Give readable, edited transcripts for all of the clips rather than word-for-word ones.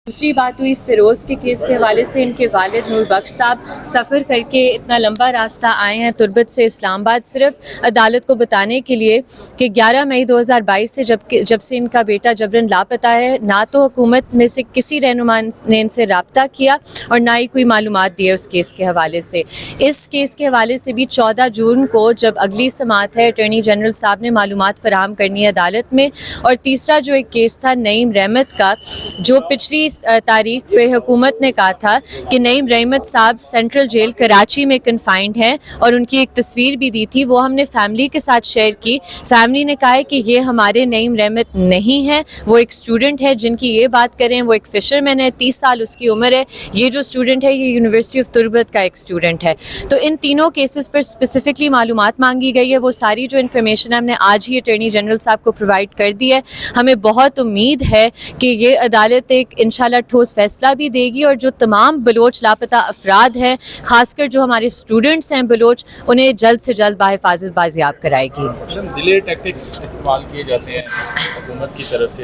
दूसरी बात हुई फ़िरोज़ के केस के हवाले से, इनके वालिद नूर बख्श साहब सफ़र करके इतना लंबा रास्ता आए हैं तुर्बत से इस्लामाबाद, सिर्फ अदालत को बताने के लिए कि 11 मई 2022 से जब से इनका बेटा जबरन लापता है, ना तो हुकूमत में से किसी रहनुमा ने इनसे रब्ता किया और ना ही कोई मालूमात दिए उस केस के हवाले से। इस केस के हवाले से भी 14 जून को जब अगली समाअत है, अटॉर्नी जनरल साहब ने मालूमात फराहम करनी है अदालत में। और तीसरा जो एक केस था नईम रहमत का, जो पिछली तारीख पे हुकूमत ने कहा था कि नईम रहमत साहब सेंट्रल जेल कराची में कन्फाइंड हैं और उनकी एक तस्वीर भी दी थी, वो हमने फैमिली के साथ शेयर की। फैमिली ने कहा है कि ये हमारे नईम रहमत नहीं है, वो एक स्टूडेंट है जिनकी ये बात करें, वो एक फ़िशरमैन है, 30 साल उसकी उम्र है। ये जो स्टूडेंट है ये यूनिवर्सिटी ऑफ तुर्बत का एक स्टूडेंट है। तो इन तीनों केसेस पर स्पेसिफिकली मालूमात मांगी गई है। वो सारी जो इन्फॉर्मेशन है हमने आज ही अटॉर्नी जनरल साहब को प्रोवाइड कर दी है। हमें बहुत उम्मीद है कि ये अदालत एक इंशाल्लाह ठोस फैसला भी देगी और जो तमाम बलोच लापता अफराद हैं, ख़ासकर जो हमारे स्टूडेंट्स हैं बलोच, उन्हें जल्द से जल्द बाहिफाजत बाजियाब कराएगी। डिले टैक्टिक्स इस्तेमाल किए जाते हैं हुकूमत की तरफ से,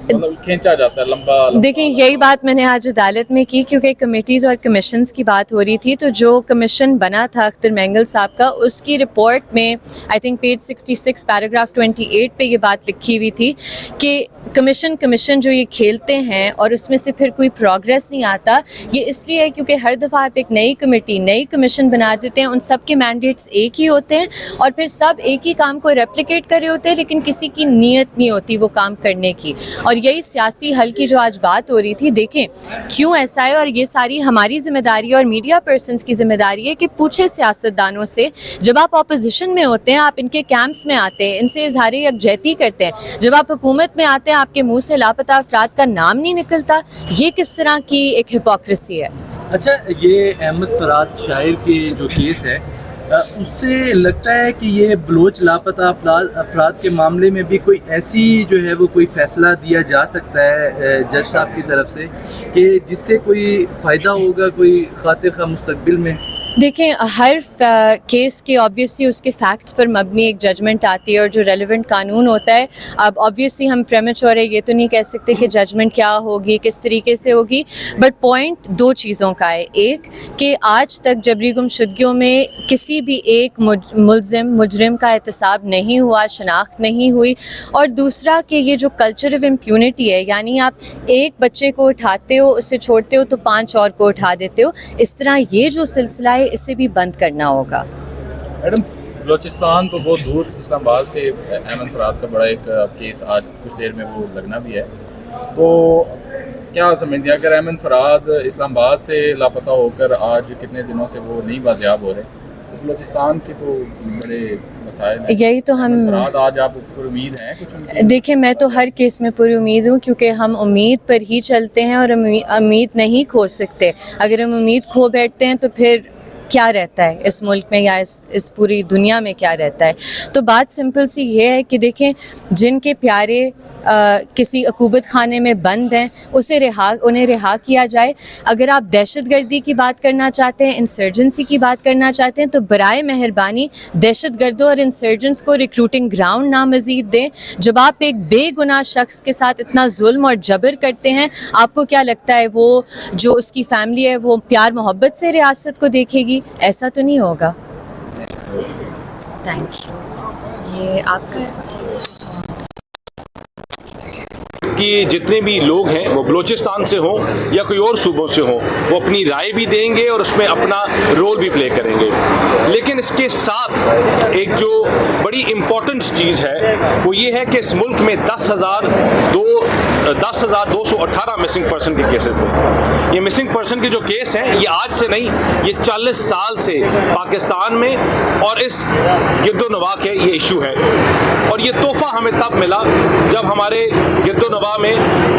मतलब खींचा जाता है लंबा। देखिए यही बात मैंने आज अदालत में की, क्योंकि कमेटीज़ और कमीशंस की बात हो रही थी। तो जो कमीशन बना था अख्तर मैंगल साहब का, उसकी रिपोर्ट में आई थिंक पेज 66 पैराग्राफ 28 पे ये बात लिखी हुई थी कि कमीशन जो ये खेलते हैं और उसमें से फिर कोई प्रोग्रेस नहीं आता। ये इसलिए है क्योंकि हर दफ़ा आप एक नई कमेटी, नई कमीशन बना देते हैं, उन सब के मैंडेट्स एक ही होते हैं और फिर सब एक ही काम को रेप्लिकेट कर रहे होते हैं, लेकिन किसी की नीयत नहीं होती वो काम करने की। और यही सियासी हल की जो आज बात हो रही थी, देखें क्यों ऐसा है, और ये सारी हमारी ज़िम्मेदारी और मीडिया पर्सनस की ज़िम्मेदारी है कि पूछे सियासतदानों से। जब आप अपोजिशन में होते हैं, आप इनके कैंप्स में आते हैं, इनसे इजहार यकजहती करते हैं। जब आप हुकूमत में आते हैं, आपके मुंह से लापता अफराद का नाम नहीं निकलता। ये किस तरह की एक हिपोक्रेसी है। अच्छा, ये अहमद फराद शायर के जो केस है, उससे लगता है कि ये बलोच लापता अफराद के मामले में भी कोई ऐसी जो है वो कोई फ़ैसला दिया जा सकता है जज साहब की तरफ से कि जिससे कोई फ़ायदा होगा कोई खातिर खा मुस्तकबिल में? देखें, हर केस के ऑब्वियसली उसके फैक्ट्स पर मबनी एक जजमेंट आती है और जो रेलेवेंट कानून होता है। अब ऑब्वियसली हम प्रेमेच्योर है, ये तो नहीं कह सकते कि जजमेंट क्या होगी, किस तरीके से होगी, बट पॉइंट दो चीज़ों का है। एक कि आज तक जबरी गुमशुदगियों में किसी भी एक मुजरिम का एहतसाब नहीं हुआ, शनाख्त नहीं हुई। और दूसरा कि ये जो कल्चर ऑफ इम्प्यूनिटी है, यानी आप एक बच्चे को उठाते हो, उसे छोड़ते हो तो 5 और को उठा देते हो, इस तरह ये जो सिलसिला है इसे भी बंद करना होगा। मैडम, बलोचिस्तान तो बहुत दूर इस्लामाबाद से अहमद फराद का बड़ा एक केस आज कुछ देर में वो लगना भी है, तो क्या समझते हैं अगर अहमद फराद इस्लामाबाद से लापता होकर आज कितने दिनों से वो नहीं बाजियाब हो रहे, तो बलोचिस्तान के तो बड़े मसाइल हैं। यही तो हम आज आप पूरी उम्मीद हैं कुछ? देखिए, मैं तो हर केस में पूरी उम्मीद हूँ, क्योंकि हम उम्मीद पर ही चलते हैं और उम्मीद नहीं खो सकते। अगर हम उम्मीद खो बैठते हैं तो फिर क्या रहता है इस मुल्क में या इस पूरी दुनिया में क्या रहता है। तो बात सिंपल सी ये है कि देखें, जिनके प्यारे किसी अकूबत खाने में बंद हैं उन्हें रिहा किया जाए। अगर आप दहशतगर्दी की बात करना चाहते हैं, इंसर्जेंसी की बात करना चाहते हैं, तो बराए मेहरबानी दहशतगर्दों और इंसर्जेंट्स को रिक्रूटिंग ग्राउंड ना मज़ीद दें। जब आप एक बेगुनाह शख्स के साथ इतना जुल्म और जबर करते हैं, आपको क्या लगता है वो जो उसकी फैमिली है वो प्यार मोहब्बत से रियासत को देखेगी? ऐसा तो नहीं होगा। Thank you. ये आपका है कि जितने भी लोग हैं वो बलूचिस्तान से हों या कोई और सूबों से हों, वो अपनी राय भी देंगे और उसमें अपना रोल भी प्ले करेंगे। लेकिन इसके साथ एक जो बड़ी इम्पोर्टेंट चीज़ है वो ये है कि इस मुल्क में 10,218 मिसिंग पर्सन के केसेस थे। ये मिसिंग पर्सन के जो केस हैं ये आज से नहीं, ये 40 साल से पाकिस्तान में और इस गिरदो-नवाह के ये इशू है। और ये तोहफा हमें तब मिला जब हमारे गिरदो-नवाह में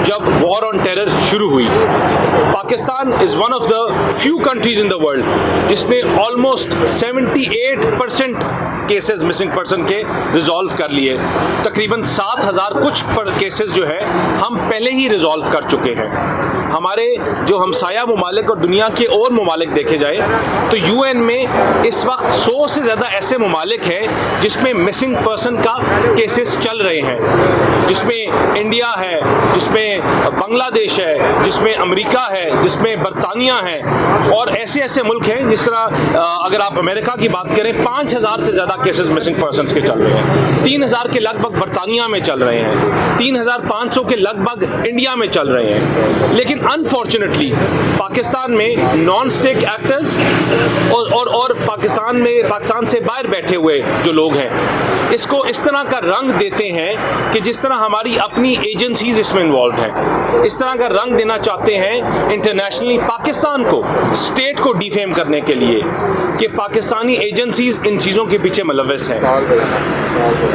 जब वॉर ऑन टेरर शुरू हुई। Pakistan is one of the few countries in the world जिसने ऑलमोस्ट 78% केसेस मिसिंग पर्सन के रिजॉल्व कर लिए। तकरीबन 7,000 कुछ केसेस जो है हम पहले ही रिजॉल्व कर चुके हैं। ہمارے جو ہمسایہ ممالک اور دنیا کے اور ممالک دیکھے جائیں تو UN میں اس وقت 100 سے زیادہ ایسے ممالک ہیں جس میں مسنگ پرسن کا کیسز چل رہے ہیں، جس میں انڈیا ہے، جس میں بنگلہ دیش ہے، جس میں امریکہ ہے، جس میں برطانیہ ہے، اور ایسے ایسے ملک ہیں جس طرح اگر آپ امریکہ کی بات کریں 5000 سے زیادہ کیسز مسنگ پرسنس کے چل رہے ہیں، 3000 کے لگ بھگ برطانیہ میں چل رہے ہیں، 3500 کے لگ بھگ انڈیا میں چل رہے ہیں. لیکن انفارچونیٹلی پاکستان میں نان اسٹیک ایکٹرز اور پاکستان سے باہر بیٹھے ہوئے جو لوگ ہیں اس کو اس طرح کا رنگ دیتے ہیں کہ جس طرح ہماری اپنی ایجنسیز اس میں انوالوڈ ہیں، اس طرح کا رنگ دینا چاہتے ہیں انٹرنیشنلی پاکستان کو، اسٹیٹ کو ڈیفیم کرنے کے لیے کہ پاکستانی ایجنسیز ان چیزوں کے پیچھے ملوث ہیں.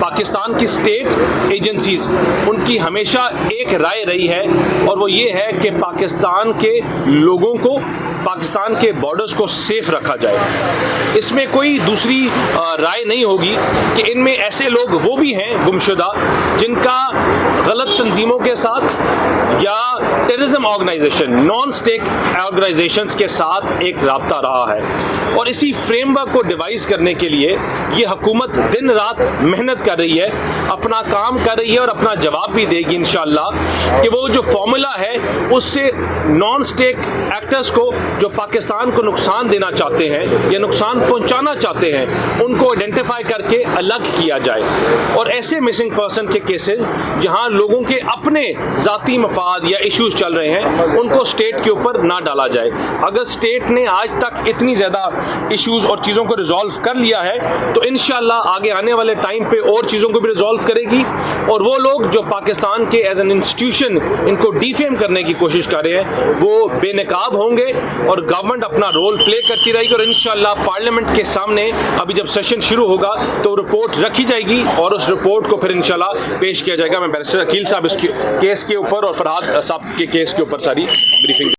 پاکستان کی اسٹیٹ ایجنسیز ان کی ہمیشہ ایک رائے رہی ہے اور وہ یہ ہے کہ پاکستان کے لوگوں کو، پاکستان کے بارڈرز کو سیف رکھا جائے. اس میں کوئی دوسری رائے نہیں ہوگی کہ ان میں ایسے لوگ وہ بھی ہیں گمشدہ جن کا غلط تنظیموں کے ساتھ یا terrorism organisation, non state organisations کے ساتھ ایک رابطہ رہا ہے. اور اسی فریم ورک کو ڈیوائز کرنے کے لیے یہ حکومت دن رات محنت کر رہی ہے، اپنا کام کر رہی ہے اور اپنا جواب بھی دے گی انشاءاللہ کہ وہ جو فارمولا ہے اس سے نان اسٹیک ایکٹرز کو جو پاکستان کو نقصان دینا چاہتے ہیں یا نقصان پہنچانا چاہتے ہیں ان کو آئیڈینٹیفائی کر کے الگ کیا جائے. اور ایسے مسنگ پرسن کے کیسز جہاں لوگوں کے اپنے ذاتی مفاد یا ایشوز چل رہے ہیں ان کو اسٹیٹ کے اوپر نہ ڈالا جائے. اگر اسٹیٹ نے آج تک اتنی زیادہ ایشوز اور چیزوں کو ریزالو کر لیا ہے تو انشاءاللہ آگے آنے والے ٹائم پہ اور چیزوں کو بھی ریزالو کرے گی. اور وہ لوگ جو پاکستان کے ایز این انسٹیٹیوشن ان کو ڈیفیم کرنے کی کوشش کر رہے ہیں وہ بے نقاب ہوں گے اور گورنمنٹ اپنا رول پلے کرتی رہے گی. اور انشاءاللہ پارلیمنٹ کے سامنے ابھی جب سیشن شروع ہوگا تو رپورٹ رکھی جائے گی اور اس رپورٹ کو پھر انشاءاللہ پیش کیا جائے گا. میں بیرسٹر عقیل صاحب اس کیس کے اوپر اور فرحاد صاحب کے کیس کے اوپر ساری بریفنگ